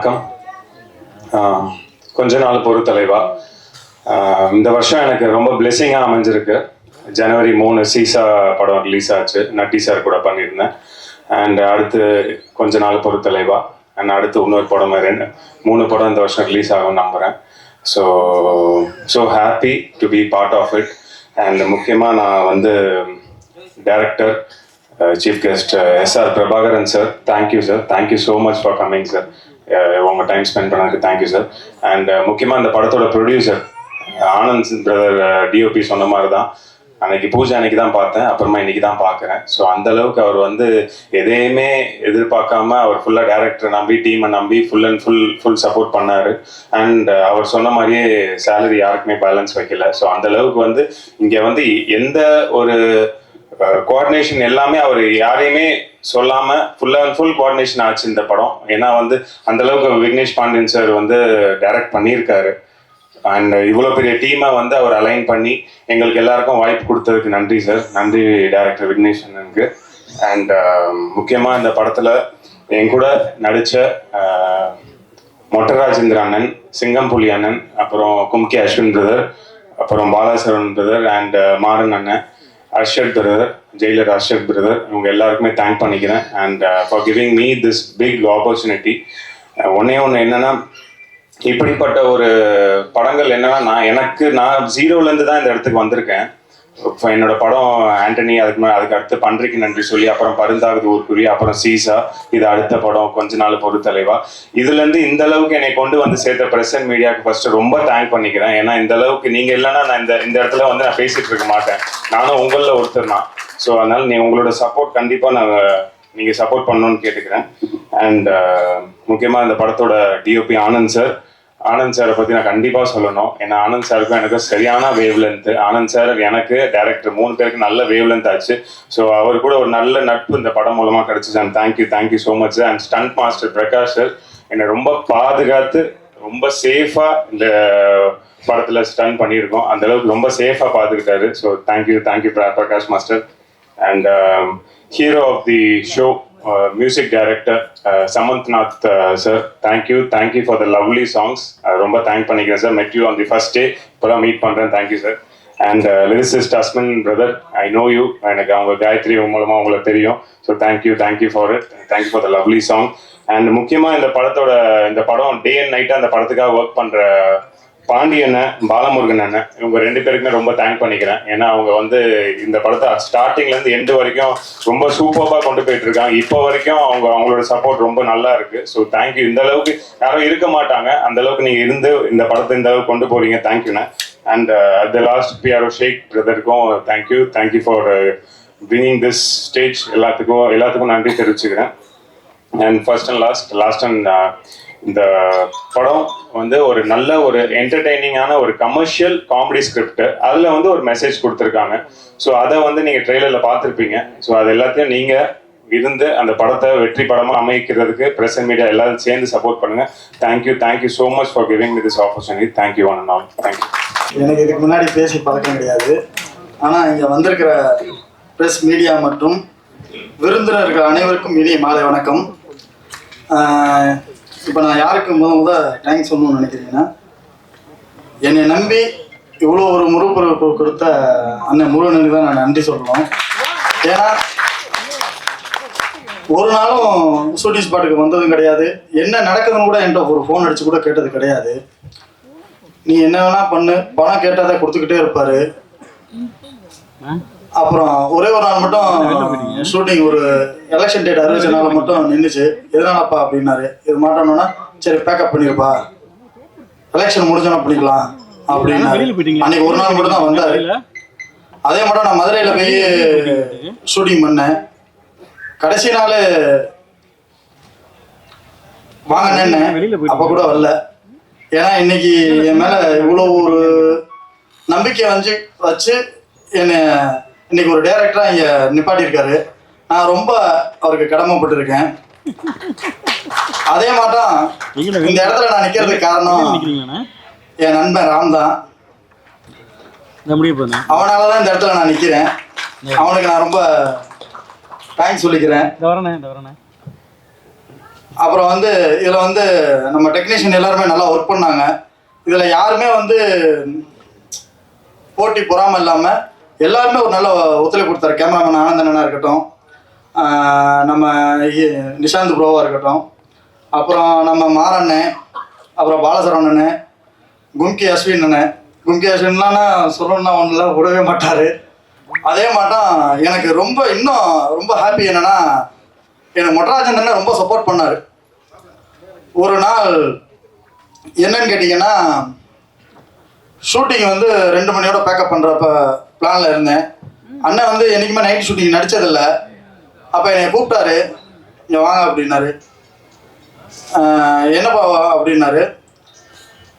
வணக்கம். கொஞ்ச நாள் பொறு தலைவா. இந்த வருஷம் எனக்கு ரொம்ப பிளெஸிங்காக அமைஞ்சிருக்கு. ஜனவரி 3 சீசா படம் ரிலீஸ் ஆச்சு. நட்டி சார் கூட பண்ணியிருந்தேன். அண்ட் அடுத்து கொஞ்ச நாள் பொறு தலைவா. அண்ட் அடுத்து இன்னொரு படம் 3 படம் இந்த வருஷம் ரிலீஸ் ஆகும்னு நம்புகிறேன். So happy to be part of it. And முக்கியமாக நான் வந்து director chief guest SR Prabhakaran sir, thank you sir, thank you so much for coming sir. உங்கள் டைம் ஸ்பெண்ட் பண்ணதுக்கு தேங்க்யூ சார். அண்ட் முக்கியமாக இந்த படத்தோட ப்ரொடியூசர் ஆனந்த் பிரதர் DOP சொன்ன மாதிரி தான். அன்னைக்கு பூஜை அன்னைக்கு தான் பார்த்தேன், அப்புறமா இன்னைக்கு தான் பார்க்குறேன். ஸோ அந்த அளவுக்கு அவர் வந்து எதையுமே எதிர்பார்க்காம அவர் ஃபுல்லாக டேரக்டரை நம்பி டீமை நம்பி ஃபுல் சப்போர்ட் பண்ணார். அண்ட் அவர் சொன்ன மாதிரியே சேலரி யாருக்குமே பேலன்ஸ் வைக்கல. ஸோ அந்த அளவுக்கு வந்து இங்கே வந்து எந்த ஒரு கோஆர்டினேஷன் எல்லாமே அவர் யாரையுமே சொல்லாமல் ஃபுல் கோஆர்டினேஷன் ஆச்சு இந்த படம். ஏன்னா வந்து அந்த அளவுக்கு விக்னேஷ் பாண்டியன் சார் வந்து டைரக்ட் பண்ணியிருக்காரு. அண்ட் இவ்வளோ பெரிய டீமை வந்து அவர் அலைன் பண்ணி எங்களுக்கு எல்லாருக்கும் வாய்ப்பு கொடுத்ததுக்கு நன்றி சார். நன்றி டைரக்டர் விக்னேஷ் அண்ணனுக்கு. அண்ட் முக்கியமாக இந்த படத்தில் என் கூட நடித்த மொட்டராஜேந்திர அண்ணன், சிங்கம்புலி அண்ணன், அப்புறம் கும்கி அஸ்வின் பிரதர், அப்புறம் பாலாசரவன் பிரதர் அண்ட் மாறன் அண்ணன், Arshad brother, Jailer Arshad brother, இவங்க எல்லாருக்குமே தேங்க் பண்ணிக்கிறேன். And for giving me this big opportunity. ஒன்று என்னென்னா, இப்படிப்பட்ட ஒரு படங்கள் என்னன்னா நான் 0லேருந்து தான் இந்த இடத்துக்கு வந்திருக்கேன். இப்போ என்னோட படம் ஆண்டனி, அதுக்கு அடுத்து பன்றிக்கு நன்றி சொல்லி, அப்புறம் பருந்தாகுது ஊர்க்குரிய, அப்புறம் சீசா, இது அடுத்த படம் கொஞ்ச நாள் பொறு தலைவா. இதுலேருந்து இந்த அளவுக்கு என்னை கொண்டு வந்து சேர்த்த பிரசன்ட் மீடியாவுக்கு ஃபர்ஸ்ட் ரொம்ப தேங்க் பண்ணிக்கிறேன். ஏன்னா இந்த அளவுக்கு நீங்கள் இல்லைன்னா நான் இந்த இடத்துல வந்து நான் பேசிட்டு இருக்க மாட்டேன். நானும் உங்களில் ஒருத்தர் தான். ஸோ அதனால உங்களோட சப்போர்ட் கண்டிப்பாக நீங்கள் சப்போர்ட் பண்ணணும்னு கேட்டுக்கிறேன். அண்ட் முக்கியமாக இந்த படத்தோட DOP ஆனந்த் சாரை பற்றி நான் கண்டிப்பாக சொல்லணும். ஏன்னா ஆனந்த் சாருக்கும் எனக்கு சரியான வேவ் லென்த்து. ஆனந்த் சார் எனக்கு டேரக்டர் 3 பேருக்கு நல்ல வேவ் லென்த் ஆச்சு. ஸோ அவர் கூட ஒரு நல்ல நட்பு இந்த படம் மூலமாக கிடச்சிச்சு. And thank you so much. And stunt master Prakash sir என்னை ரொம்ப பாதுகாத்து ரொம்ப சேஃபாக இந்த படத்தில் ஸ்டன் பண்ணியிருக்கோம். அந்த அளவுக்கு ரொம்ப சேஃபாக பார்த்துக்கிட்டாரு. So thank you Prakash master. And hero of the show music director Samanthnath sir, thank you for the lovely songs. ரொம்ப தேங்க் பண்ணிக்கிறேன் sir. Met you on the first day, இப்போதான் மீட் பண்ணுறேன். Thank you sir. And lyricist Asmin brother, I know you. எனக்கு அவங்க காயத்ரி மூலமாக உங்களுக்கு தெரியும். So thank you for it. Thank you for the lovely song. And முக்கியமாக இந்த படம் டே அண்ட் நைட்டாக அந்த படத்துக்காக ஒர்க் பண்ணுற பாண்டி அண்ணன், பாலமுருகன் அண்ணன், இவங்க 2 பேருக்குமே ரொம்ப தேங்க் பண்ணிக்கிறேன். ஏன்னா அவங்க வந்து இந்த படத்தை ஸ்டார்டிங்லேருந்து எண்டு வரைக்கும் ரொம்ப சூப்பராக கொண்டு போயிட்டு இருக்காங்க. இப்போ வரைக்கும் அவங்களோட சப்போர்ட் ரொம்ப நல்லா இருக்கு. So thank you. இந்த அளவுக்கு யாரும் இருக்க மாட்டாங்க, அந்த அளவுக்கு நீங்கள் இருந்து இந்த படத்தை இந்த அளவுக்கு கொண்டு போறீங்க. தேங்க்யூண்ணே. And at the last PRO Sheikh பிரதருக்கும் thank you for bringing this stage. எல்லாத்துக்கும் நன்றி தெரிவிச்சுக்கிறேன். And first and last and இந்த படம் வந்து ஒரு நல்ல ஒரு என்டர்டெய்னிங்கான ஒரு கமர்ஷியல் காமெடி ஸ்கிரிப்ட். அதில் வந்து ஒரு மெசேஜ் கொடுத்துருக்காங்க. ஸோ அதை வந்து நீங்கள் ட்ரெய்லரில் பார்த்துருப்பீங்க. ஸோ அது எல்லாத்தையும் நீங்கள் இருந்து அந்த படத்தை வெற்றி படமாக அமைக்கிறதுக்கு பிரசன்ட் மீடியா எல்லாரும் சேர்ந்து சப்போர்ட் பண்ணுங்கள். Thank you so much for giving me this opportunity. Thank you one and all. Thank you. எனக்கு இதுக்கு முன்னாடி பேசி பழக்கம் கிடையாது. ஆனால் இங்கே வந்திருக்கிற ப்ரெஸ் மீடியா மற்றும் விருந்தினர்கள் அனைவருக்கும் இனிய மாலை வணக்கம். இப்போ நான் யாருக்கு முதல் தேங்க்ஸ் சொல்லணும்னு நினைக்கிறீங்கன்னா, என்னை நம்பி இவ்வளோ ஒரு முறுப்பு கொடுத்த அண்ணன் முருகனுக்கு தான் நான் நன்றி சொல்லணும். ஏன்னா ஒரு நாளும் ஷூட்டிங் ஸ்பாட்டுக்கு வந்ததும் கிடையாது. என்ன நடக்குதுன்னு கூட என்கிட்ட ஒரு ஃபோன் அடித்து கூட கேட்டது கிடையாது. நீ என்ன வேணா பண்ணு, பணம் கேட்டால் கொடுத்துக்கிட்டே இருப்பார். அப்புறம் ஒரே ஒரு நாள் மட்டும் ஷூட்டிங் ஒரு எலெக்ஷன் டேட் அறிவிச்ச நாள் மட்டும் நின்றுச்சு. எதனாலப்பா அப்படின்னாரு. இது மாட்டோம்னா சரி பேக்கப் பண்ணிருப்பா, எலெக்ஷன் முடிஞ்சோன்னா பண்ணிக்கலாம் அப்படின்னாரு. அன்னைக்கு ஒரு நாள் மட்டும் தான் வந்தாரு. அதே மட்டும் நான் மதுரையில் போய் ஷூட்டிங் பண்ணேன். கடைசி நாள் வாங்கினேன்னு அப்போ கூட வரல. ஏன்னா இன்னைக்கு என் மேலே இவ்வளோ ஒரு நம்பிக்கை வச்சு என்னை இன்னைக்கு ஒரு டைரக்டராக இங்கே நிப்பாட்டியிருக்காரு. நான் ரொம்ப அவருக்கு கடமைப்பட்டிருக்கேன். அதே மாட்டம் இந்த இடத்துல நான் நிற்கிறதுக்கு காரணம் என் நண்பன் ராம் தான். அவனால தான் இந்த இடத்துல நான் நிற்கிறேன். அவனுக்கு நான் ரொம்ப தேங்க்ஸ் சொல்லிக்கிறேன். அப்புறம் வந்து இதில் வந்து நம்ம டெக்னீஷியன் எல்லாருமே நல்லா ஒர்க் பண்ணாங்க. இதில் யாருமே வந்து போட்டி பொறாமல் இல்லாமல் எல்லாருமே ஒரு நல்ல ஒத்துழைப்பு கொடுத்தாரு. கேமராமேன் ஆனந்தனா இருக்கட்டும், நம்ம நிஷாந்த் ப்ரோவாக இருக்கட்டும், அப்புறம் நம்ம மாறண்ணன், அப்புறம் பாலசரவணன், கும்கி அஸ்வின். கும்கி அஸ்வின்லாம் சொல்லணும்னா ஒன்றுல விடவே மாட்டார். அதே மாட்டம் எனக்கு இன்னும் ரொம்ப ஹாப்பி என்னென்னா, எனக்கு மொட்டராஜன் அண்ணன் ரொம்ப சப்போர்ட் பண்ணார். ஒரு நாள் என்னன்னு கேட்டிங்கன்னா, ஷூட்டிங் வந்து 2 மணியோட பேக்கப் பண்ணுறப்ப பிளானில் இருந்தேன். அண்ணன் வந்து என்றைக்குமே நைட் ஷூட்டிங் நடித்ததில்லை. அப்போ என்னை கூப்பிட்டாரு, இங்கே வாங்க அப்படின்னாரு. என்னப்பா அப்படின்னாரு.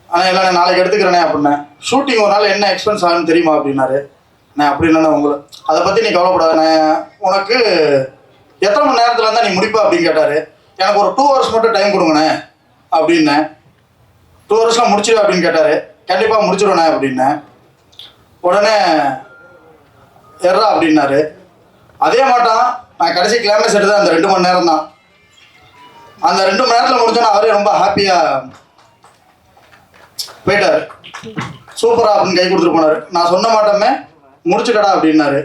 ஆனால் இல்லை நான் நாளைக்கு எடுத்துக்கிறேனே அப்படின்னேன். ஷூட்டிங் ஒரு நாள் என்ன எக்ஸ்பென்ஸ் ஆகுன்னு தெரியுமா அப்படின்னாரு. நான் அப்படின்னா உங்களை அதை பற்றி நீ கவலைப்படாத, நான் உனக்கு எத்தனை மணி நேரத்தில் இருந்தால் நீ முடிப்பா அப்படின்னு கேட்டார். எனக்கு ஒரு 2 hours மட்டும் டைம் கொடுங்கண்ணே அப்படின்னேன். 2 hours முடிச்சிடு அப்படின்னு கேட்டார். கண்டிப்பாக முடிச்சிடுவேண்ணே அப்படின்னேன். உடனே எர்ரா அப்படின்னாரு. அதே மாட்டான் நான் கடைசி கிளைமேக்ஸ் எடுத்தது அந்த 2 மணி நேரம் தான். அந்த 2 மணி நேரத்தில் முடிச்சோன்னா அவரே ரொம்ப ஹாப்பியாக போயிட்டார். சூப்பரா அப்படின்னு கை கொடுத்துட்டு போனார். நான் சொன்ன மாட்டோமே முடிச்சுக்கடா அப்படின்னாரு.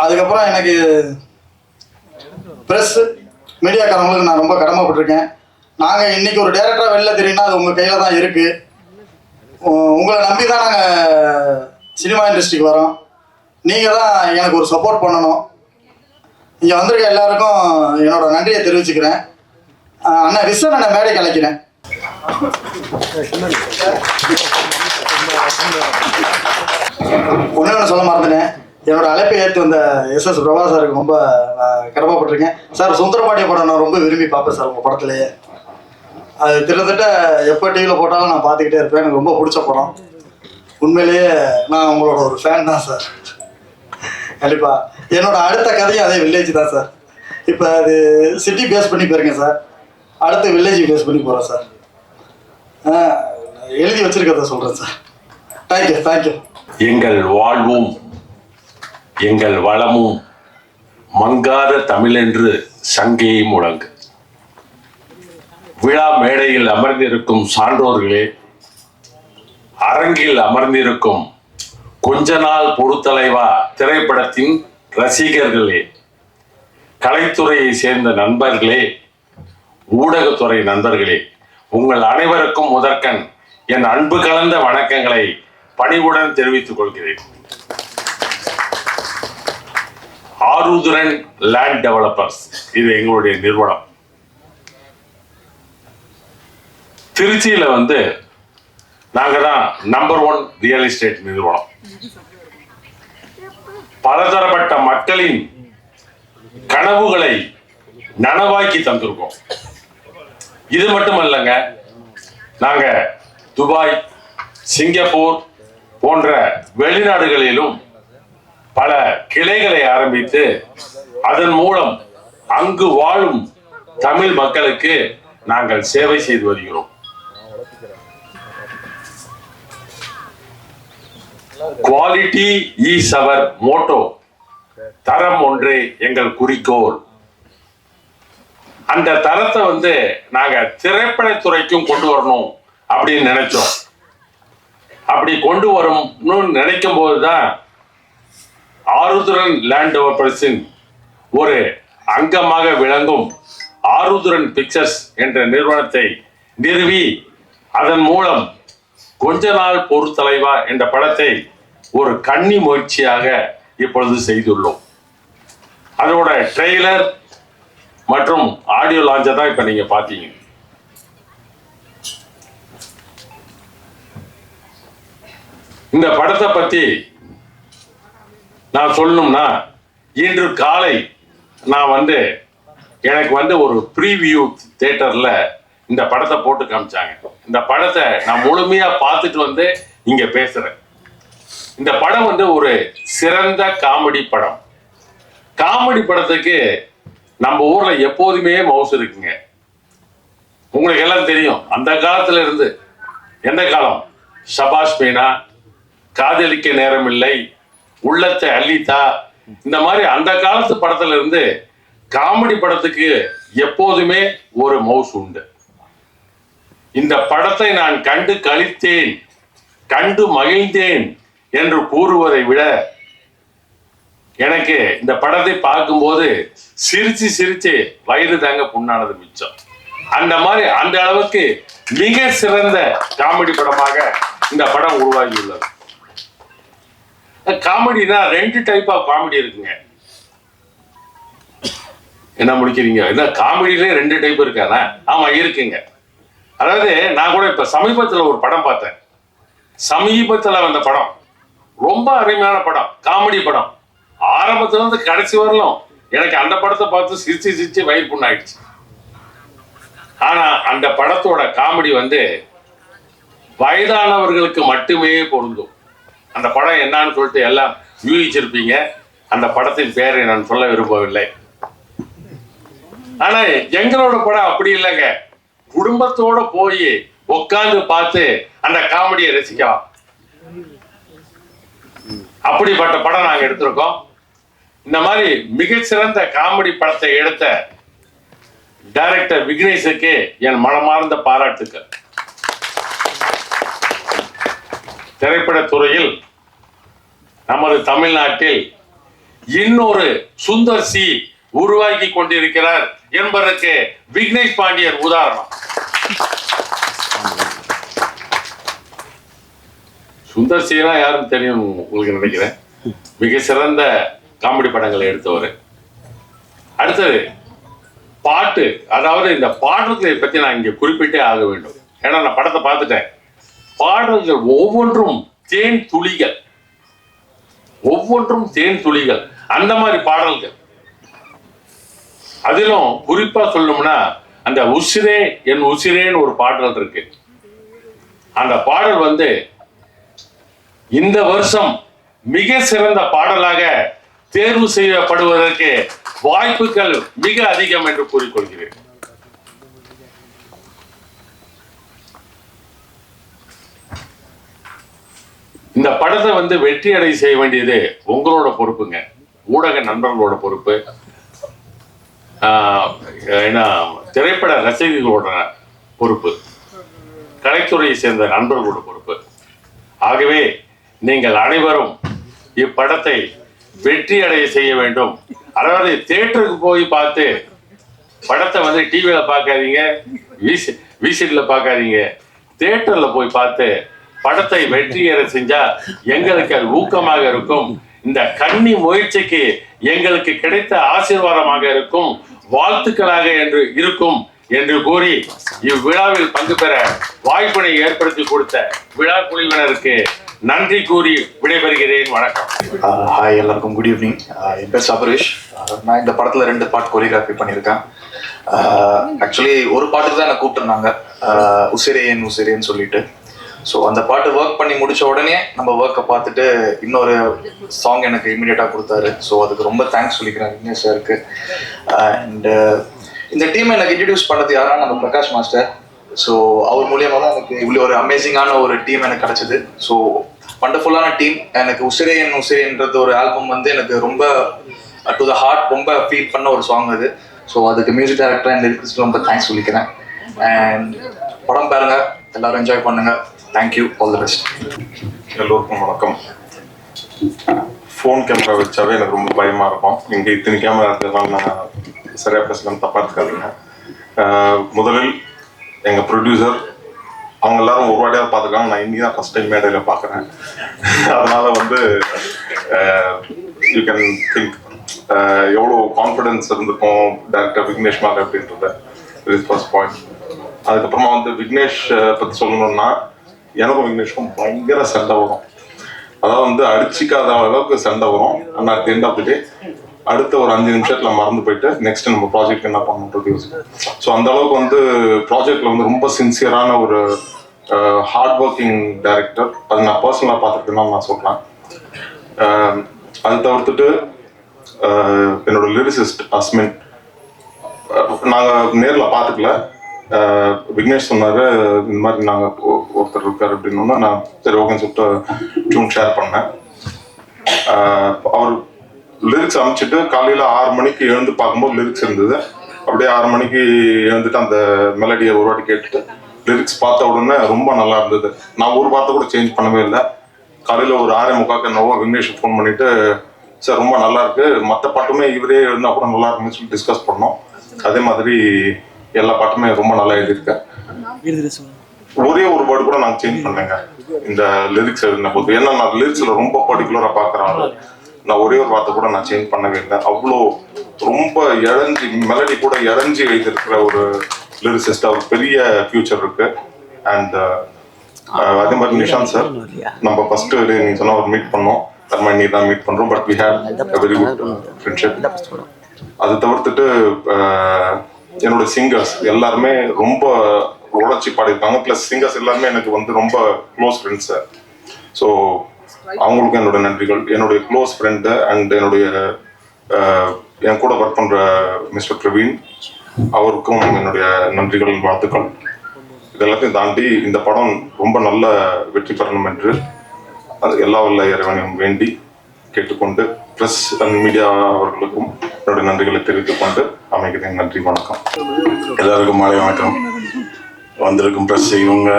அதுக்கப்புறம் எனக்கு ப்ரெஸ் மீடியாக்காரங்களுக்கு நான் ரொம்ப கடமைப்பட்டிருக்கேன். நாங்கள் இன்றைக்கி ஒரு டைரக்டராக வெளில தெரியும்னா அது உங்கள் கையில் தான் இருக்குது. உங்களை நம்பி தான் நாங்கள் சினிமா இண்டஸ்ட்ரிக்கு வரோம். நீங்கள் தான் எனக்கு ஒரு சப்போர்ட் பண்ணணும். இங்கே வந்திருக்க எல்லாருக்கும் என்னோட நன்றியை தெரிவிச்சுக்கிறேன். அண்ணா விஸ்வன் அண்ணன் மேடைக்கு அழைக்கிறேன். ஒன்று சொல்ல மறந்துட்டேன். என்னோட அழைப்பை ஏற்று வந்த SS பிரபா சாருக்கு ரொம்ப கடமைப்பட்டிருக்கேன். சார் சுந்தரபாண்டிய படம் நான் ரொம்ப விரும்பி பார்ப்பேன் சார். உங்கள் படத்துலேயே அது கிட்டத்தட்ட எப்போ டிவியில் போட்டாலும் நான் பார்த்துக்கிட்டே இருப்பேன். எனக்கு ரொம்ப பிடிச்ச படம். உண்மையிலேயே நான் உங்களோட ஒரு ஃபேன் தான் சார். கண்டிப்பாக என்னோட அடுத்த கதையும் அதே வில்லேஜ் தான் சார். இப்போ அது சிட்டி பேஸ் பண்ணி போயிருக்கேன் சார். அடுத்து வில்லேஜ் பேஸ் பண்ணி போகிறேன் சார். எழுதி வச்சிருக்கிறத சொல்கிறேன் சார். தேங்க்யூ. எங்கள் வாழ்வும் எங்கள் வளமும் மங்காத தமிழென்று சங்கையை முழங்கு. விழா மேடையில் அமர்ந்திருக்கும் சான்றோர்களே, அரங்கில் அமர்ந்திருக்கும் கொஞ்ச நாள் பொறுத்தலைவா திரைப்படத்தின் ரசிகர்களே, கலைத்துறையை சேர்ந்த நண்பர்களே, ஊடகத்துறை நண்பர்களே, உங்கள் அனைவருக்கும் முதற்கண் என் அன்பு கலந்த வணக்கங்களை பணிவுடன் தெரிவித்துக் கொள்கிறேன். ஆருத்ரன் லேண்ட் டெவலப்பர்ஸ் இது எங்களுடைய நிறுவனம். திருச்சியில நாங்க தான் நம்பர் 1 ரியல் எஸ்டேட் நிறுவனம். பலதரப்பட்ட மக்களின் கனவுகளை நனவாக்கி தந்திருக்கோம். இது மட்டுமல்லங்க, நாங்க துபாய், சிங்கப்பூர் போன்ற வெளிநாடுகளிலும் பல கிளைகளை ஆரம்பித்து அதன் மூலம் அங்கு வாழும் தமிழ் மக்களுக்கு நாங்கள் சேவை செய்து வருகிறோம். Quality is our motto. தரம் ஒன்றே எங்கள் குறிக்கோள். அந்த தரத்தை நாங்க திரைப்படத்துறைக்கும் கொண்டு வரணும் அப்படின்னு நினைச்சோம். அப்படி கொண்டு வரணும்னு நினைக்கும் போதுதான் ஆருத்ரன் லேண்ட் டெவலப்பர்ஸின் ஒரு அங்கமாக விளங்கும் ஆருத்ரன் பிக்சர்ஸ் என்ற நிறுவனத்தை நிறுவி அதன் மூலம் கொஞ்ச நாள் பொறுத்தலைவா என்ற படத்தை ஒரு கன்னி முயற்சியாக இப்பொழுது செய்துள்ளோம். அதோட ட்ரெய்லர் மற்றும் ஆடியோ லான்ச்சை தான் இப்ப நீங்க பாத்தீங்க. இந்த படத்தை பத்தி நான் சொல்லணும்னா, இன்று காலை நான் எனக்கு ஒரு ப்ரீவியூ தியேட்டர்ல இந்த படத்தை போட்டு காமிச்சாங்க. இந்த படத்தை நான் முழுமையா பார்த்துட்டு இங்க பேசுறேன். இந்த படம் ஒரு சிறந்த காமெடி படம். காமெடி படத்துக்கு நம்ம ஊர்ல எப்போதுமே மவுஸ் இருக்குங்க. உங்களுக்கு எல்லாம் தெரியும். அந்த காலத்துல இருந்து எந்த காலம், ஷபாஷ் மீனா, காதலிக்க நேரம் இல்லை, உள்ளத்தை அள்ளித்தா, இந்த மாதிரி அந்த காலத்து படத்துல இருந்து காமெடி படத்துக்கு எப்போதுமே ஒரு மவுஸ் உண்டு. இந்த படத்தை நான் கண்டு களித்தேன், கண்டு மகிழ்ந்தேன் என்று கூறுவதை விட எனக்கு இந்த படத்தை பார்க்கும்போது சிரிச்சு சிரிச்சு வயிறு தாங்க புண்ணானது மிச்சம். அந்த மாதிரி அந்த அளவுக்கு மிக சிறந்த காமெடி படமாக இந்த படம் உருவாகி உள்ளது. காமெடினா 2 டைப் ஆஃப் காமெடி இருக்குங்க. என்ன முடிக்கிறீங்க? என்ன காமெடியிலே 2 டைப் இருக்கானா? ஆமா இருக்குங்க. அதாவது நான் கூட இப்ப சமீபத்துல ஒரு படம் பார்த்தேன். சமீபத்துல வந்த படம் ரொம்ப அருமையான படம், காமெடி படம். ஆரம்பத்துல இருந்து கடைசி வரலும் எனக்கு அந்த படத்தை பார்த்து சிரிச்சு சிரிச்சு வயிறு புண்ணாயிடுச்சு. ஆனா அந்த படத்தோட காமெடி வயதானவர்களுக்கு மட்டுமே பொருந்தும். அந்த படம் என்னன்னு சொல்லிட்டு எல்லாம் யூகிச்சிருப்பீங்க. அந்த படத்தின் பெயரை நான் சொல்ல விரும்பவில்லை. ஆனா எங்களோட படம் அப்படி இல்லைங்க. குடும்பத்தோட போய் உட்கார்ந்து பார்த்து அந்த காமெடியை ரசிக்கலாம். அப்படிப்பட்ட படம் நாங்க எடுத்திருக்கோம். இந்த மாதிரி மிகச்சிறந்த காமெடி படத்தை எடுத்த டைரக்டர் விக்னேஷுக்கு என் மனமார்ந்த பாராட்டுக்கள். திரைப்பட துறையில் நமது தமிழ்நாட்டில் இன்னொரு சுந்தர் சி உருவாக்கி கொண்டிருக்கிறார் என்பதற்கு விக்னேஷ் பாண்டியன் உதாரணம். சுந்தர் சினா யாரும் தெரியும் உங்களுக்கு நினைக்கிறேன். மிக சிறந்த காமெடி படங்களை எடுத்தவர். அடுத்தது பாட்டு, அதாவது இந்த பாடல்களை பத்தி நான் இங்க குறிப்பிட்டே ஆக வேண்டும். ஏன்னா நான் படத்தை பார்த்துட்டேன். பாடல்கள் ஒவ்வொன்றும் தேன் துளிகள், ஒவ்வொன்றும் தேன் துளிகள். அந்த மாதிரி பாடல்கள். அதிலும் குறிப்பா சொல்லணும்னா அந்த உசிரே என் உசிரேன்னு ஒரு பாடல் இருக்கு. அந்த பாடல் இந்த வருஷம் மிக சிறந்த பாடலாக தேர்வு செய்யப்படுவதற்கு வாய்ப்புகள் மிக அதிகம் என்று கூறிக்கொள்கிறேன். இந்த படத்தை வெற்றி அடை செய்ய வேண்டியது உங்களோட பொறுப்புங்க, ஊடக நண்பர்களோட பொறுப்பு, திரைப்பட ரசிகர்களோட பொறுப்பு, கலைத்துறையை சேர்ந்த நண்பர்களோட பொறுப்பு. ஆகவே நீங்கள் அனைவரும் இப்படத்தை வெற்றி அடைய செய்ய வேண்டும். அதாவது தியேட்டருக்கு போய் பார்த்து படத்தை டிவியில பார்க்காதீங்க, விசிட்ல பார்க்காதீங்க. தியேட்டர்ல போய் பார்த்து படத்தை வெற்றியேற செஞ்சா எங்களுக்கு அது ஊக்கமாக இருக்கும். இந்த கன்னி முயற்சிக்கு எங்களுக்கு கிடைத்த ஆசீர்வாதமாக இருக்கும், வாழ்த்துக்களாக இருக்கும் என்று கூறி இவ்விழாவில் பங்கு பெற வாய்ப்பினை ஏற்படுத்தி கொடுத்த விழா குழுவினருக்கு நன்றி கூறி விடைபெறுகிறேன். வணக்கம். ஹாய், எல்லாருக்கும் குட் ஈவினிங். என் பேர் சபரீஷ். நான் இந்த படத்தில் 2 பாட்டு கொரியோகிராஃபி பண்ணியிருக்கேன். ஆக்சுவலி ஒரு பாட்டுக்கு தான் என்னை கூப்பிட்டுருந்தாங்க, உசிரேன் உசிரேன்னு சொல்லிட்டு. ஸோ அந்த பாட்டு ஒர்க் பண்ணி முடிச்ச உடனே நம்ம ஒர்க்கை பார்த்துட்டு இன்னொரு சாங் எனக்கு இமீடியட்டாக கொடுத்தாரு. ஸோ அதுக்கு ரொம்ப தேங்க்ஸ் சொல்லிக்கிறேன் விக்னேஷ் சாருக்கு. அண்ட் இந்த டீமை எனக்கு இன்ட்ரடியூஸ் பண்ணது யாருன்னா நம்ம பிரகாஷ் மாஸ்டர். ஸோ அவர் மூலியமாக தான் எனக்கு இவ்வளோ ஒரு அமேசிங்கான ஒரு டீம் எனக்கு கிடச்சிது. ஸோ வண்டர்ஃபுல்லான டீம். எனக்கு உசிரேன் உசிரேன்றது ஒரு ஆல்பம் எனக்கு ரொம்ப டு த ஹார்ட், ரொம்ப ஃபீல் பண்ண ஒரு சாங் அது. ஸோ அதுக்கு மியூசிக் டைரக்டர் இந்த லிரிக்ஸ்க்கு ரொம்ப தேங்க்ஸ் சொல்லிக்கிறேன். அண்ட் படம் பாருங்க, எல்லாரும் என்ஜாய் பண்ணுங்க. Thank you, all the best. எல்லோருக்கும் வணக்கம். ஃபோன் கேமரா வச்சாவே எனக்கு ரொம்ப பயமாக இருக்கும். இங்கே இத்தனை கேமரா இருக்கிறதுனால நான் சரியாக பேசலாம், தப்பாக இருக்காதுங்க. முதலில் எங்கள் ப்ரொடியூசர் அவங்க எல்லாரும் ஒரு வாட்டியாக பார்த்துருக்காங்க. நான் இன்னி தான் ஃபஸ்ட் டைம் மேடையில் பார்க்குறேன். அதனால் யூ கேன் திங்க் எவ்வளோ கான்ஃபிடென்ஸ் இருந்திருக்கும் டேரக்டர் விக்னேஷ் மேலே அப்படின்றத. Is first point. அதுக்கப்புறமா விக்னேஷ் பற்றி சொல்லணும்னா எனக்கும் விக்னேஷ்க்கும் பயங்கர சண்டை வரும். அதாவது அடிச்சிக்காத அளவுக்கு சண்டை வரும். ஆனால் at the end of the day அடுத்த ஒரு 5 நிமிஷத்தில் மறந்து போயிட்டு நெக்ஸ்ட் நம்ம ப்ராஜெக்ட் என்ன பண்ணணுன்றது யோசிக்கும். ஸோ அந்த அளவுக்கு ப்ராஜெக்டில் ரொம்ப சின்சியரான ஒரு ஹார்ட் ஒர்க்கிங் டைரக்டர். அது நான் பர்சனலாக பார்த்துருக்கேன்னு நான் சொல்கிறேன். அது தவிர்த்துட்டு என்னோட லிரிசிஸ்ட் அஸ்மின் நாங்கள் நேரில் பார்த்துக்கல. விக்னேஷ் சொன்னார் இந்த மாதிரி நாங்கள் ஒருத்தர் இருக்கார் அப்படின்னா நான் சரி ஓகேன்னு சொல்லிட்டு டியூன் ஷேர் பண்ணேன். அவர் லிரிக்ஸ் அமைச்சிட்டு காலையில் 6 மணிக்கு எழுந்து பார்க்கும்போது லிரிக்ஸ் இருந்தது. அப்படியே 6 மணிக்கு எழுந்துட்டு அந்த மெலடியை ஒரு வாட்டி கேட்டுட்டு லிரிக்ஸ் பார்த்த உடனே ரொம்ப நல்லா இருந்தது. நான் ஒரு வார்த்தை கூட சேஞ்ச் பண்ணவே இல்லை. காலையில் ஒரு 6:45 என்னவோ விக்னேஷ் ஃபோன் பண்ணிட்டு, சார் ரொம்ப நல்லா இருக்கு, மற்ற பாட்டுமே இவரே எழுந்தா கூட நல்லா இருக்குன்னு சொல்லி டிஸ்கஸ் பண்ணோம். அதே மாதிரி எல்லா பாட்டுமே ரொம்ப நல்லா எழுதியிருக்கேன். ஒரே ஒரு வேர்டு கூட நான் சேஞ்ச் பண்ணேங்க இந்த லிரிக்ஸ் எழுதின போது. ஏன்னா நான் லிரிக்ஸில் ரொம்ப பர்டிகுலராக பார்க்குறேன். நான் ஒரே ஒரு வார்த்தை கூட நான் சேஞ்ச் பண்ணவே இல்லை. அவ்வளோ ரொம்ப இழஞ்சி மெலடி கூட இழஞ்சி எழுதியிருக்கிற ஒரு லிரிசிஸ்ட். அவர் பெரிய ஃபியூச்சர் இருக்கு. அண்ட் அதே மாதிரி நிஷாந்த் சார், நம்ம ஃபர்ஸ்ட் நீங்க சொன்ன ஒரு மீட் பண்ணோம், தர்மா நீ தான் மீட் பண்றோம். But we had a very good friendship. அதை தவிர்த்துட்டு என்னோட சிங்கர்ஸ் எல்லாருமே ரொம்ப உழைச்சி பாடியிருக்காங்க. ப்ளஸ் சிங்கர்ஸ் எல்லாருமே எனக்கு வந்து ரொம்ப க்ளோஸ் ஃப்ரெண்ட்ஸ். ஸோ அவங்களுக்கும் என்னோட நன்றிகள். என்னுடைய க்ளோஸ் ஃப்ரெண்டு அண்ட் என்னுடைய என் கூட ஒர்க் பண்ணுற மிஸ்டர் பிரவீன், அவருக்கும் என்னுடைய நன்றிகள், வாழ்த்துக்கள். இதெல்லாத்தையும் தாண்டி இந்த படம் ரொம்ப நல்ல வெற்றி பெறணும் என்று அது எல்லா வல்ல இறைவனையும் வேண்டி கேட்டுக்கொண்டு ப்ரெஸ் அண்ட் மீடியா அவர்களுக்கும் என்னுடைய நன்றிகளை தெரிவித்துக் கொண்டு அமைகிறேன். நன்றி, வணக்கம். எல்லாருக்கும் மாலை வணக்கம். வந்திருக்கும் ப்ரெஸ் இவங்க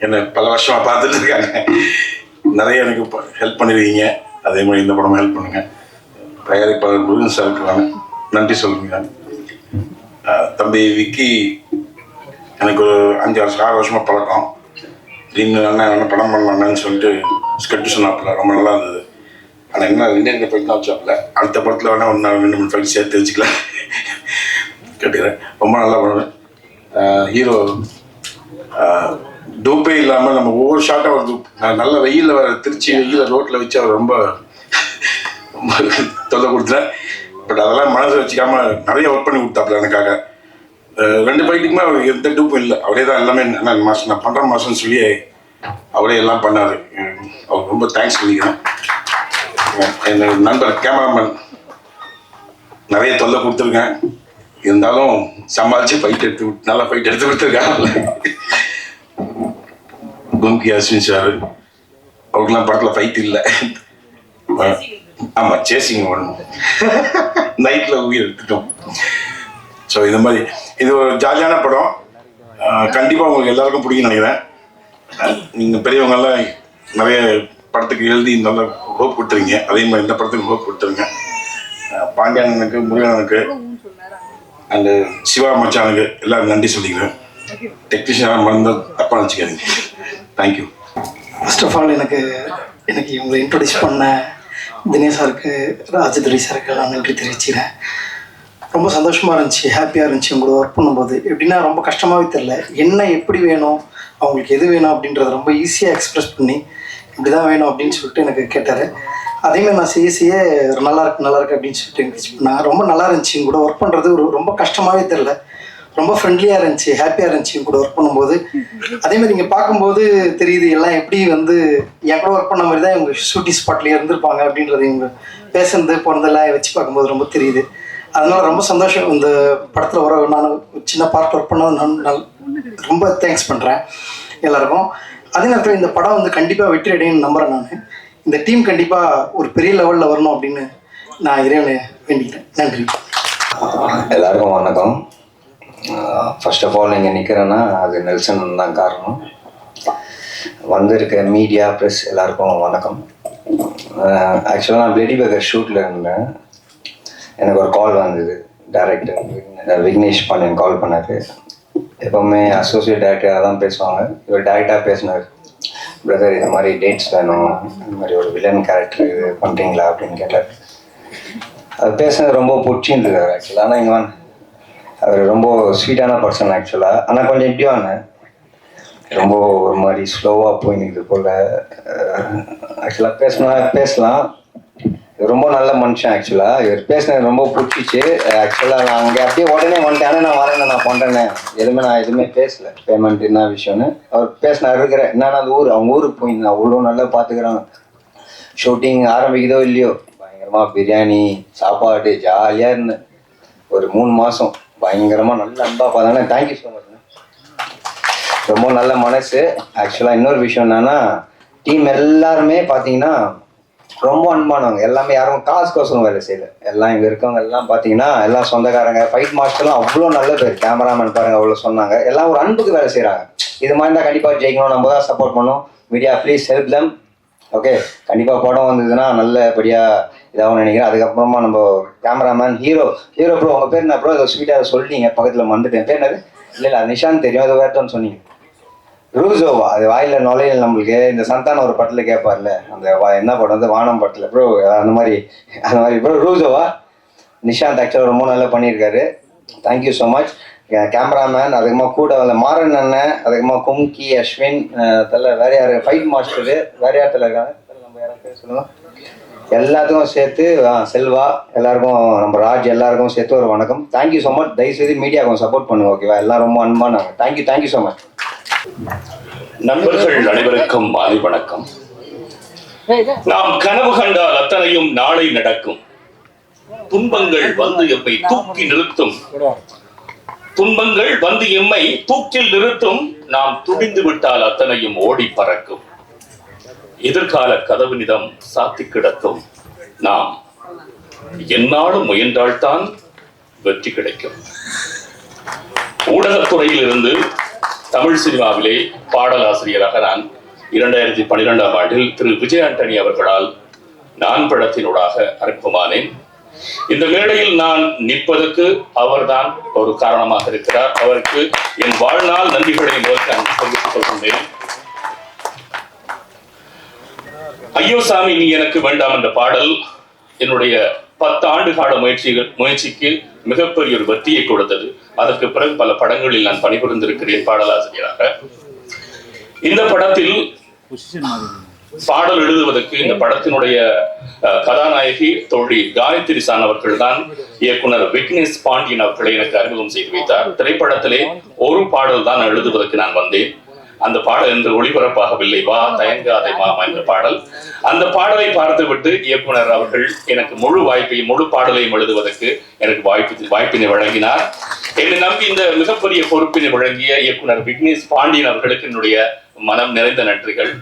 என்னை பல வருஷமாக பார்த்துட்டு இருக்காங்க. நிறைய எனக்கு ஹெல்ப் பண்ணிருக்கீங்க. அதே மாதிரி இந்த படமும் ஹெல்ப் பண்ணுங்க. தயாரிப்பாளர் முருகன் சாருக்கு நன்றி சொல்லுங்க. தம்பி விக்கி எனக்கு ஒரு 5-6 வருஷமாக பழக்கம். திடீர்னு அண்ணன் படம் பண்ணலான்னு சொல்லிட்டு ஸ்கெட்ச் சொன்னாப்புல, ரொம்ப நல்லா இருந்தது. ஆனால் என்ன 2 ஃபைட் தான் வச்சாப்புல. அடுத்த படத்தில் வேணால் 1-2-3 ஃபைட் சேர்த்து வச்சுக்கலாம் கேட்டுக்கிறேன். ரொம்ப நல்லா பண்ணுவேன். ஹீரோ டூப்பே இல்லாமல் நம்ம ஒவ்வொரு ஷார்ட்டாக வருது. நல்ல வெயிலில் வர திருச்சி வெயிலில் ரோட்டில் வச்சு அவர் ரொம்ப தொல்லை கொடுத்துறேன். பட் அதெல்லாம் மனசு வச்சுக்காம நிறைய ஒர்க் பண்ணி கொடுத்தாப்புல எனக்காக. 2 ஃபைட்டுக்குமே அவர் எந்த டூப்பும் இல்லை. அவரே தான் எல்லாமே மாஸ்டர் நான் பண்ணுற மாஸ்டர்னு சொல்லி அவரே எல்லாம் பண்ணார். அவர் ரொம்ப தேங்க்ஸ் பண்ணிக்கிறேன். என்னோட நண்பர் கேமராமேன் நிறைய தொல்லை கொடுத்துருக்கேன். இருந்தாலும் சமாளித்து ஃபைட் நல்லா ஃபைட் எடுத்து கொடுத்துருக்காங்க. கும்கி அஸ்வின் சார், அவருக்கெல்லாம் படத்தில் ஃபைட் இல்லை. ஆமாம், சேசிங் ஒன்று நைட்டில் உயிர் எடுத்துட்டோம். ஸோ இந்த மாதிரி இது ஒரு ஜாலியான படம். கண்டிப்பாக உங்களுக்கு எல்லாருக்கும் பிடிக்கும்னு நினைக்கிறேன். நீங்கள் பெரியவங்கெல்லாம் நிறைய படத்துக்கு எழுதி நல்ல ஹோப் கொடுத்துருங்க. அதே மாதிரி இந்த படத்துக்கு ஹோப் கொடுத்துருங்க. பாண்டியனுக்கு, முருகனுக்கு அண்டு சிவா மச்சானுக்கு எல்லோரும் நன்றி சொல்லிக்கிறேன். டெக்னீஷியனாக மறந்தால் தப்பாக நினச்சிக்காதீங்க. தேங்க்யூ. ஃபர்ஸ்ட் ஆஃப் ஆல் எனக்கு இவங்களை இன்ட்ரொடியூஸ் பண்ண தினேஷ் சாருக்கு, ராஜதுரை சாருக்கு எல்லாம் நன்றி தெரிவிச்சுக்கிறேன். ரொம்ப சந்தோஷமாக இருந்துச்சு, ஹாப்பியாக இருந்துச்சு உங்களோட ஒர்க் பண்ணும்போது. எப்படின்னா ரொம்ப கஷ்டமாகவே தெரில, என்ன எப்படி வேணும், அவங்களுக்கு எது வேணும் அப்படின்றத ரொம்ப ஈஸியாக எக்ஸ்ப்ரெஸ் பண்ணி இப்படி தான் வேணும் அப்படின்னு சொல்லிட்டு எனக்கு கேட்டார். அதேமாதிரி நான் செய்ய நல்லா இருக்கு அப்படின்னு சொல்லிட்டு என்கரேஜ் பண்ணாங்க. ரொம்ப நல்லா இருந்துச்சு கூட ஒர்க் பண்ணுறது. ரொம்ப கஷ்டமாகவே தெரில, ரொம்ப ஃப்ரெண்ட்லியாக இருந்துச்சு, ஹாப்பியாக இருந்துச்சு கூட ஒர்க் பண்ணும்போது. அதேமாதிரி நீங்கள் பார்க்கும்போது தெரியுது எல்லாம் எப்படி வந்து என் கூட ஒர்க் பண்ண மாதிரி தான் இவங்க ஷூட்டிங் ஸ்பாட்லேயே இருந்திருப்பாங்க அப்படின்றது இவங்க பேசுறது போனதெல்லாம் வச்சு பார்க்கும்போது ரொம்ப தெரியுது. அதனால ரொம்ப சந்தோஷம். இந்த படத்தில் நான் சின்ன பார்ட் ஒர்க் பண்ணது ரொம்ப தேங்க்ஸ் பண்ணுறேன் எல்லாருக்கும். அதே நேரத்தில் இந்த படம் வந்து கண்டிப்பாக வெற்றி அடையணும்னு நம்புகிறேன். நான் இந்த டீம் கண்டிப்பாக ஒரு பெரிய லெவலில் வரணும் அப்படின்னு நான் இறைவனை வேண்டிக்கிறேன். நன்றி. எல்லாருக்கும் வணக்கம். ஃபர்ஸ்ட் ஆஃப் ஆல் இங்கே நிற்கிறேன்னா அது நெல்சன் தான் காரணம். வந்திருக்க மீடியா ப்ரெஸ் எல்லாருக்கும் வணக்கம். ஆக்சுவலாக நான் பிளடி பேக்கர் ஷூட்டில் இருந்தேன். எனக்கு ஒரு கால் வந்தது. டைரக்டர் விக்னேஷ் பாண்டியன் கால் பண்ணார். எப்போவுமே அசோசியேட் டைரக்டராக தான் பேசுவாங்க. இவர் டைரக்டாக பேசினார், பிரதர் இது மாதிரி டேட்ஸ் வேணும், இந்த மாதிரி ஒரு வில்லன் கேரக்டர் இது பண்ணுறீங்களா அப்படின்னு கேட்டார். அது பேசுனது ரொம்ப பிடிச்சிருந்தது ஆக்சுவலாக. ஆனால் இங்கே அவர் ரொம்ப ஸ்வீட்டான பர்சன் ஆக்சுவலாக. ஆனால் கொஞ்சம் இப்படியான ரொம்ப ஒரு மாதிரி ஸ்லோவாக போயினுக்குது போல். ஆக்சுவலாக பேசலாம். ரொம்ப நல்ல மனுஷன் ஆக்சுவலாக. இவர் பேசினது ரொம்ப பிடிச்சிச்சு. ஆக்சுவலாக நான் அங்கே அப்படியே உடனே வந்துட்டேன். ஆனால் நான் வரேன், நான் பண்ணுறேன்னு நான் எதுவுமே பேசலை. பேமெண்ட் என்ன விஷயம்னு அவர் பேசினா இருக்கிறேன். என்னன்னா அந்த அவங்க ஊருக்கு போயிருந்தேன். அவ்வளோ நல்லா பார்த்துக்கிறாங்க. ஷூட்டிங் ஆரம்பிக்குதோ இல்லையோ பயங்கரமாக பிரியாணி சாப்பாடு ஜாலியாக இருந்தேன். ஒரு 3 மாதம் பயங்கரமாக நல்ல அன்பாக பார்த்தாங்க. Thank you so much. ரொம்ப நல்ல மனசு. ஆக்சுவலாக இன்னொரு விஷயம் என்னன்னா, டீம் எல்லாருமே பார்த்தீங்கன்னா ரொம்ப அன்பானவங்க எல்லாமே. யாரும் காசுக்கோசரம் வேலை செய்யல. எல்லாம் இங்கே இருக்கவங்க எல்லாம் பார்த்தீங்கன்னா எல்லாம் சொந்தக்காரங்க. ஃபைட் மாஸ்டர்லாம் அவ்வளோ நல்ல பேர். கேமராமேன் பாருங்க அவ்வளோ சொன்னாங்க. எல்லாம் ஒரு அன்புக்கு வேலை செய்கிறாங்க. இது மாதிரி தான் கண்டிப்பாக ஜெயிக்கணும். நம்ம தான் சப்போர்ட் பண்ணோம். Media please help them. Okay, கண்டிப்பாக படம் வந்ததுன்னா நல்லபடியாக இதாகவும் நினைக்கிறேன். அதுக்கப்புறமா நம்ம கேமராமேன் ஹீரோ ப்ரோ, உங்கள் பேர் என்ன ப்ரோ? இதை ஸ்வீட்டாக சொல்லிட்டீங்க, பக்கத்தில் வந்துட்டேன். பேர் என்னது? இல்லை அது நிஷாந்த் தெரியும், அது வேறுன்னு சொன்னீங்க. ரூசோவா, அது வாயில நுழையில நம்மளுக்கு. இந்த சந்தானம் ஒரு படத்தில் கேட்பார்ல, அந்த என்ன படம் வந்து வானம் படத்தில் ப்ரோ, அந்த மாதிரி ப்ரோ ரூசோவா. நிஷாந்த் ஆக்சுவலாக ரொம்ப நல்லா பண்ணியிருக்காரு. Thank you so much. கேமராமேன், அதுக்குமா கூட வந்த மாறன் அண்ணன், அதுக்குமா கும்கி, அஸ்வின், தெரியல வேற யார், ஃபைட் மாஸ்டரு வேற யார்த்தில் இருக்காங்க நம்ம யாரும் சொல்லுங்க. எல்லாத்துக்கும் சேர்த்து செல்வா, எல்லாருக்கும் நம்ம ராஜ் எல்லாருக்கும் சேர்த்து ஒரு வணக்கம். Thank you so much. தயவுசெய்து மீடியாவுக்கும் சப்போர்ட் பண்ணுங்க, ஓகேவா? எல்லாம் ரொம்ப அன்பானாங்க. Thank you so much. நண்பர்கள் அனைவருக்கும் மாலை வணக்கம். நாம் கனவு கண்டால் அத்தனையும் நாளை நடக்கும். துன்பங்கள் வந்து எம்மை தூக்கி நிறுத்தும். துன்பங்கள் வந்து எம்மை தூக்கில் நிறுத்தும். நாம் துடிந்து விட்டால் அத்தனையும் ஓடி பறக்கும். எதிர்கால கதவினிடம் சாத்தி கிடக்கும். நாம் எந்நாளும் முயன்றால்தான் வெற்றி கிடைக்கும். ஊடகத்துறையில் இருந்து தமிழ் சினிமாவிலே பாடலாசிரியராக நான் 2012ஆம் ஆண்டில் திரு விஜய் ஆண்டனி அவர்களால் நான் படத்தினூடாக அறிமுகமானேன். இந்த மேடையில் நான் நிற்பதற்கு அவர்தான் ஒரு காரணமாக இருக்கிறார். அவருக்கு என் வாழ்நாள் நன்றிகளை நான் தெரிவித்துக் கொள்கின்றேன். ஐயோ சாமி நீ எனக்கு வேண்டாம் என்ற பாடல் என்னுடைய 10 ஆண்டு கால முயற்சிக்கு மிகப்பெரிய ஒரு வெற்றியை கொடுத்தது. அதற்கு பிறகு பல படங்களில் நான் பணிபுரிந்திருக்கிறேன் பாடலாசிரியராக. இந்த படத்தில் பாடல் எழுதுவதற்கு இந்த படத்தினுடைய கதாநாயகி தோழி காயத்ரி சான் அவர்கள் தான் இயக்குனர் விக்னேஷ் பாண்டியன் அவர்களை எனக்கு அறிமுகம் செய்து வைத்தார். திரைப்படத்திலே ஒரு பாடல் தான் எழுதுவதற்கு நான் வந்தேன். அந்த பாடல் என்று ஒளிபரப்பாகவில்லை, வா தயங்காதை மாமா என்ற பாடல். அந்த பாடலை பார்த்துவிட்டு இயக்குனர் அவர்கள் எனக்கு முழு பாடலையும் எழுதுவதற்கு எனக்கு வாய்ப்பினை வழங்கினார். என்னை நம்பி இந்த மிகப்பெரிய பொறுப்பினை வழங்கிய இயக்குனர் விக்னேஷ் பாண்டியன் அவர்களுக்கு என்னுடைய மனம் நிறைந்த நன்றிகள்.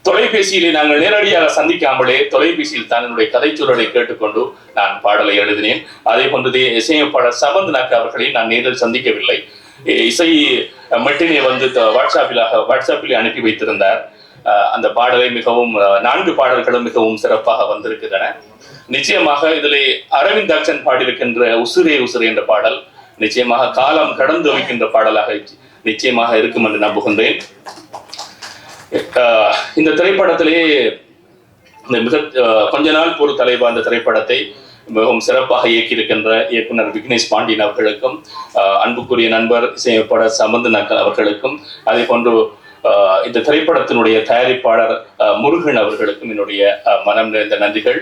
தொலைபேசியிலே நாங்கள் நேரடியாக சந்திக்காமலே தொலைபேசியில் தான் என்னுடைய கதைச்சூழலை கேட்டுக்கொண்டு நான் பாடலை எழுதினேன். அதே போன்றதே இசையமைப்பாளர் சமந்த் நாக் அவர்களை நான் நேரில் சந்திக்கவில்லை. இசை மெட்டினை வந்து வாட்ஸ்அப்பில் அனுப்பி வைத்திருந்தார். அந்த பாடலை மிகவும் 4 பாடல்களும் மிகவும் சிறப்பாக வந்திருக்கின்றன. நிச்சயமாக இதிலே அரவிந்த் அக்ஷன் பாடியிருக்கின்ற உசுரே உசுரே என்ற பாடல் நிச்சயமாக காலம் கடந்து வைக்கின்ற பாடலாக நிச்சயமாக இருக்கும் என்று நம்புகின்றேன். இந்த திரைப்படத்திலே கொஞ்ச நாள் ஒரு தலைவா அந்த திரைப்படத்தை மிகவும் சிறப்பாக இயக்கியிருக்கின்ற இயக்குனர் விக்னேஷ் பாண்டியன் அவர்களுக்கும், அன்புக்குரிய நண்பர் இசையமைப்பாளர் சமந்த் நாக் அவர்களுக்கும், அதே போன்று இந்த திரைப்படத்தினுடைய தயாரிப்பாளர் முருகன் அவர்களுக்கும் என்னுடைய மனம் நிறைந்த நன்றிகள்.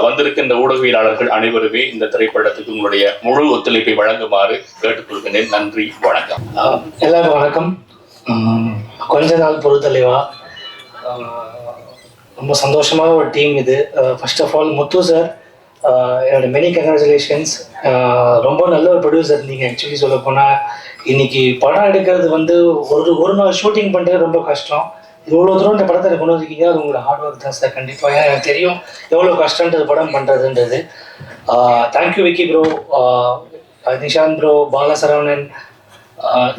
வந்திருக்கின்ற ஊடகவியலாளர்கள் அனைவருமே இந்த திரைப்படத்துக்கு உங்களுடைய முழு ஒத்துழைப்பை வழங்குமாறு கேட்டுக்கொள்கிறேன். நன்றி, வணக்கம். எல்லாருக்கும் வணக்கம். கொஞ்ச நாள் பொறுத்தலைவா ரொம்ப சந்தோஷமான ஒரு டீம் இது. First of all Muthu sir, என்னோட மெனி கங்க்ராச்சுலேஷன்ஸ். ரொம்ப நல்ல ஒரு ப்ரொடியூசர் நீங்கள். ஆக்சுவலி சொல்ல போனால் இன்னைக்கு படம் எடுக்கிறது வந்து ஒரு நாள் ஷூட்டிங் பண்ணுறது ரொம்ப கஷ்டம். இவ்வளோ தூரம் இந்த படத்தை கொண்டு வந்திருக்கீங்க, அது உங்களோட ஹார்ட் ஒர்க் தான் சார். கண்டிப்பாக எனக்கு தெரியும் எவ்வளோ கஷ்டன்றது படம் பண்ணுறதுன்றது. Thank you Vicky bro, Nishanth bro, Bala Saravanan.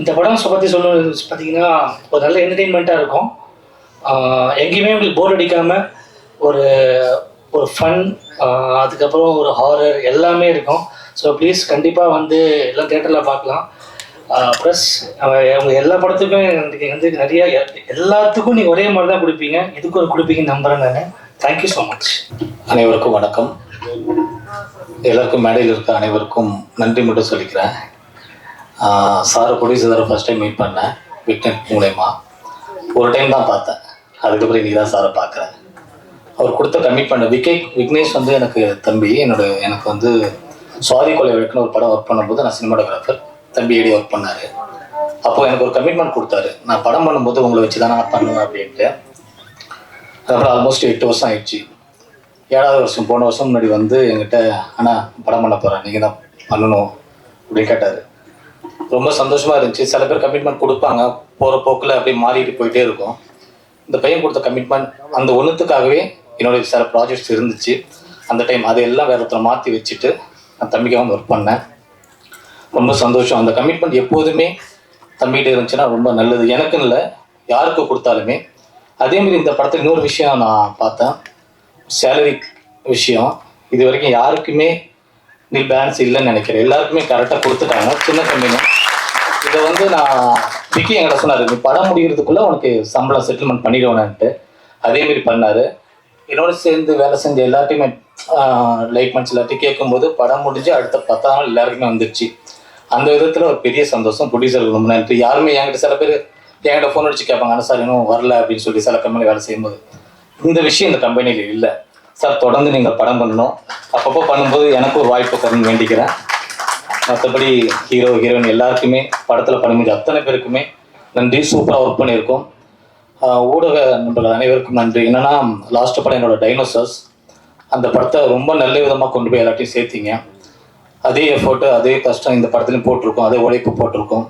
இந்த படம் பற்றி சொல்லணும் பார்த்தீங்கன்னா ஒரு நல்ல என்டர்டெயின்மெண்ட்டாக இருக்கும். எங்கேயுமே உங்களுக்கு போர் அடிக்காமல் ஒரு ஃபன், அதுக்கப்புறம் ஒரு ஹாரர் எல்லாமே இருக்கும். ஸோ ப்ளீஸ் கண்டிப்பாக வந்து எல்லாம் தியேட்டரில் பார்க்கலாம். ப்ளஸ் அவங்க எல்லா படத்துக்கும் நீங்கள் வந்து நிறைய எல்லாத்துக்கும் நீங்கள் ஒரே மாதிரி தான் கொடுப்பீங்க, இதுக்கு ஒரு கொடுப்பீங்கன்னு நம்புகிறேன் நான். Thank you so much. அனைவருக்கும் வணக்கம். எல்லாருக்கும் மேடையில் இருக்க அனைவருக்கும் நன்றி மட்டும் சொல்லிக்கிறேன். சாரை ப்ரொடியூசரை ஃபஸ்ட் டைம் மீட் பண்ணேன் விக்னேஷ் மூலயமா. ஒரு டைம் தான் பார்த்தேன், அதுக்கப்புறம் இன்றைக்கி தான் சாரை பார்க்குறேன். அவர் கொடுத்த கமிட்மெண்ட் விக்னேஷ் வந்து எனக்கு தம்பி. எனக்கு வந்து சாரி கொலை வழக்குன்னு ஒரு படம் ஒர்க் பண்ணும்போது நான் சினிமாட்டோகிராஃபர், தம்பி ஏடி ஒர்க் பண்ணார். அப்போது எனக்கு ஒரு கமிட்மெண்ட் கொடுத்தாரு, நான் படம் பண்ணும்போது உங்களை வச்சு தான் நான் பண்ணுவேன் அப்படின்ட்டு. அதுக்கப்புறம் ஆல்மோஸ்ட் 8 வருஷம் ஆயிடுச்சு. 7வது வருஷம் போன வருஷம் முன்னாடி வந்து என்கிட்ட ஆனால் படம் பண்ண போகிறேன், நீங்கள் தான் பண்ணணும் அப்படின்னு கேட்டார். ரொம்ப சந்தோஷமாக இருந்துச்சு. சில பேர் கமிட்மெண்ட் கொடுப்பாங்க, போகிற போக்கில் அப்படியே மாறிட்டு போயிட்டே இருக்கும். இந்த பையன் கொடுத்த கமிட்மெண்ட் அந்த ஒன்றுத்துக்காகவே என்னுடைய சில ப்ராஜெக்ட்ஸ் இருந்துச்சு. அந்த டைம் அதையெல்லாம் வேறு ஒருத்தரை மாற்றி வச்சுட்டு நான் தம்பிக்காக ஒர்க் பண்ணேன். ரொம்ப சந்தோஷம். அந்த கமிட்மெண்ட் எப்போதுமே தம்பிகிட்ட இருந்துச்சுன்னா ரொம்ப நல்லது. எனக்குன்னு இல்லை, யாருக்கு கொடுத்தாலுமே. அதேமாரி இந்த படத்தில் இன்னொரு விஷயம் நான் பார்த்தேன், சேலரி விஷயம். இது வரைக்கும் யாருக்குமே நீ பேலன்ஸ் இல்லைன்னு நினைக்கிறேன். எல்லாருக்குமே கரெக்டாக கொடுத்துட்டாங்க, சின்ன கம்பெனி. இதை வந்து நான் விக்கி என்கிட்ட சொன்னார், நீ படம் முடிகிறதுக்குள்ளே உனக்கு சம்பளம் செட்டில்மெண்ட் பண்ணிடுவேனான்ட்டு. அதேமாரி பண்ணார். என்னோட சேர்ந்து வேலை செஞ்ச எல்லாத்தையுமே லைக் மந்த்ஸ் எல்லாத்தையும் கேட்கும்போது படம் முடிஞ்சு அடுத்த 10 நாள் எல்லாருக்குமே வந்துடுச்சு. அந்த விதத்தில் ஒரு பெரிய சந்தோஷம். ப்ரொடியூசருக்கு ரொம்ப நன்றி. யாருமே என்கிட்ட சில பேர் என்கிட்ட ஃபோன் அடிச்சு கேட்பாங்க, ஆனால் சார் இன்னும் வரல அப்படின்னு சொல்லி சில கம்பெனி வேலை செய்யும்போது. இந்த விஷயம் இந்த கம்பெனியில் இல்லை சார். தொடர்ந்து நீங்கள் படம் பண்ணணும், அப்பப்போ பண்ணும்போது எனக்கு ஒரு வாய்ப்பு தரணும்னு வேண்டிக்கிறேன். மற்றபடி ஹீரோ ஹீரோயின் எல்லாருக்குமே படத்தில் பணிபுரிஞ்ச அத்தனை பேருக்குமே நன்றி. சூப்பராக ஒர்க் பண்ணியிருக்கோம். ஊடக நண்பர்கள் அனைவருக்கும் நன்றி. என்னென்னா லாஸ்ட் படம் என்னோட டைனோசர்ஸ், அந்த படத்தை ரொம்ப நல்ல விதமாக கொண்டு போய் எல்லாத்தையும் சேர்த்திங்க. அதே எஃபோர்ட்டு அதே கஷ்டம் இந்த படத்துலையும் போட்டிருக்கோம், அதே உழைப்பு போட்டிருக்கோம்.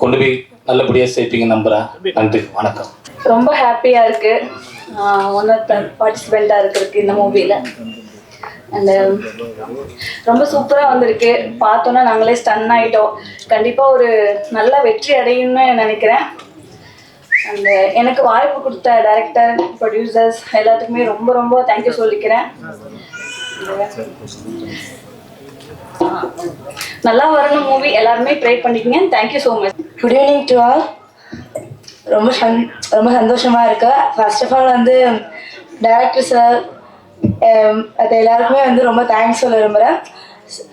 கொண்டு போய் நல்லபடியாக சேர்ப்பீங்க நம்புகிறேன். நன்றி, வணக்கம். ரொம்ப ஹாப்பியாக இருக்குது ஒன் ஆஃப் த பார்ட்டிசிபெண்ட்டாக இருக்கிறதுக்கு இந்த மூவியில். அண்ட் ரொம்ப சூப்பராக வந்திருக்கு. பார்த்தோன்னா நாங்களே ஸ்டன் ஆகிட்டோம். கண்டிப்பாக ஒரு நல்ல வெற்றி அடையும்னு நினைக்கிறேன். அண்ட் எனக்கு வாய்ப்பு கொடுத்த டைரக்டர், ப்ரொடியூசர்ஸ் எல்லாத்துக்குமே ரொம்ப ரொம்ப தேங்க்யூ சொல்லிக்கிறேன். நல்லா வரணும் மூவி, எல்லாருமே ப்ரே பண்ணிக்கங்க. Thank you so much. Good evening to all. ரொம்ப சந்தோஷமாக இருக்கு. ஃபர்ஸ்ட் ஆஃப் ஆல் வந்து டைரக்டர் சார் அது எல்லாருக்குமே வந்து ரொம்ப தேங்க்ஸ் சொல்ல விரும்புகிறேன்.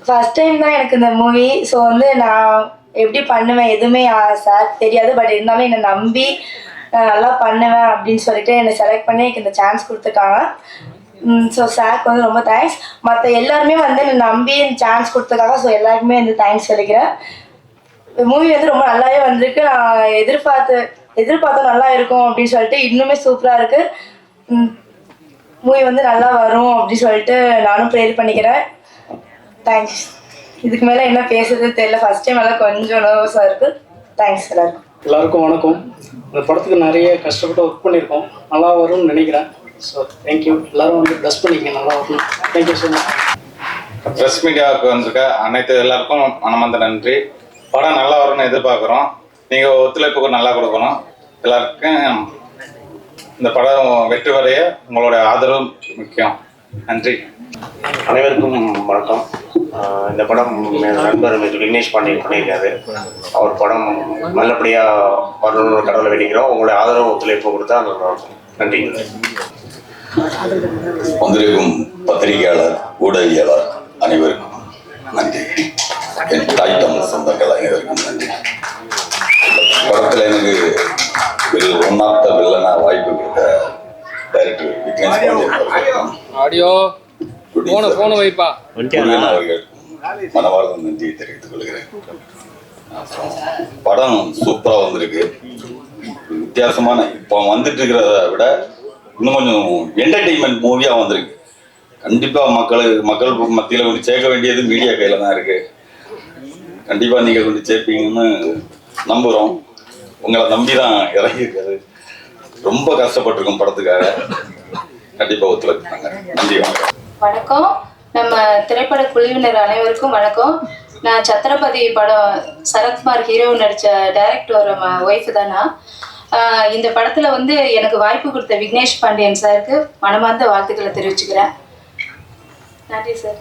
ஃபர்ஸ்ட் டைம் தான் எனக்கு இந்த மூவி. ஸோ வந்து நான் எப்படி பண்ணுவேன் எதுவுமே சார் தெரியாது. பட் இருந்தாலும் என்னை நம்பி நான் நல்லா பண்ணுவேன் அப்படின்னு சொல்லிட்டு என்னை செலக்ட் பண்ணி எனக்கு இந்த சான்ஸ் கொடுத்துருக்காங்க. ஸோ சாருக்கு வந்து ரொம்ப தேங்க்ஸ். மற்ற எல்லாருமே வந்து என்னை நம்பி சான்ஸ் கொடுத்ததுக்காக ஸோ எல்லாருக்குமே வந்து தேங்க்ஸ் சொல்லிக்கிறேன். மூவி வந்து ரொம்ப நல்லாவே வந்திருக்கு. நான் எதிர்பார்த்தா நல்லா இருக்கும் அப்படின்னு சொல்லிட்டு இன்னுமே சூப்பராக இருக்குது. மூவி வந்து நல்லா வரும் அப்படின்னு சொல்லிட்டு நானும் ப்ரேயர் பண்ணிக்கிறேன். தேங்க்ஸ். இதுக்கு மேலே என்ன பேசுறது தெரியல. ஃபர்ஸ்ட் டைம் எல்லாம் கொஞ்சம் நர்வஸாக இருக்குது. தேங்க்ஸ் எல்லாருக்கும் வணக்கம். இந்த படத்துக்கு நிறைய கஷ்டப்பட்டு ஒர்க் பண்ணியிருக்கோம். நல்லா வரும்னு நினைக்கிறேன். So thank you. எல்லோரும் வந்து ப்ளஸ் பண்ணிக்கங்க, நல்லா வரணும். Thank you so much. ப்ரெஸ் மீடியாவுக்கு வந்திருக்க அனைத்து எல்லாருக்கும் மனமார்ந்த நன்றி. படம் நல்லா வரும்னு எதிர்பார்க்குறோம். நீங்கள் ஒத்துழைப்புக்கு நல்லா கொடுக்கணும். எல்லாருக்கும் இந்த படம் வெற்றி வரைய உங்களோட ஆதரவு முக்கியம். நன்றி. அனைவருக்கும் வணக்கம். இந்த படம் நண்பர் விக்னேஷ் பண்ணியிருக்காரு. அவர் படம் நல்லபடியாக வரணும்னு கடவுளை வேண்டிக்கிறோம். உங்களுடைய ஆதரவு ஒத்துழைப்பு கொடுத்தா நல்லாயிருக்கும். நன்றி. வந்திருக்கும் பத்திரிகையாளர், ஊடகவியலாளர் அனைவருக்கும் நன்றி. என் தாய் தமிழ் சொந்தங்கள் அனைவருக்கும் நன்றி. படத்தில் எனக்கு ஒன் ஆஃப் த வில்லனா வாய்ப்பு கொடுத்த டைரக்டர் விக்னேஷ் அவர்கள் மனவாழ்ந்த நன்றியை தெரிவித்துக் கொள்கிறேன். படம் சூப்பராக வந்திருக்கு. வித்தியாசமான இப்போ வந்துட்டு இருக்கிறத விட இன்னும் கொஞ்சம் என்டர்டெயின்மெண்ட் மூவியாக வந்திருக்கு. கண்டிப்பாக மக்கள் மத்தியில் கொண்டு சேர்க்க வேண்டியது மீடியா கையில் தான் இருக்கு. கண்டிப்பாக நீங்கள் கொண்டு சேர்ப்பீங்கன்னு நம்புகிறோம். உங்களை நம்பி தான் இறங்கியிருக்காது. ரொம்ப கஷ்டப்பட்டிருக்கோம் படத்துக்காக. கண்டிப்பாக ஒத்துழைப்பாங்க. நன்றி. வணக்கம். நம்ம திரைப்பட குழுவினர் அனைவருக்கும் வணக்கம். நான் சத்ரபதி படம் சரத்குமார் ஹீரோ நடித்த டைரக்டர் ஒய்ஃப் தானா. இந்த படத்தில் வந்து எனக்கு வாய்ப்பு கொடுத்த விக்னேஷ் பாண்டியன் சாருக்கு மனமார்ந்த வாழ்த்துக்களை தெரிவிச்சுக்கிறேன். நன்றி சார்.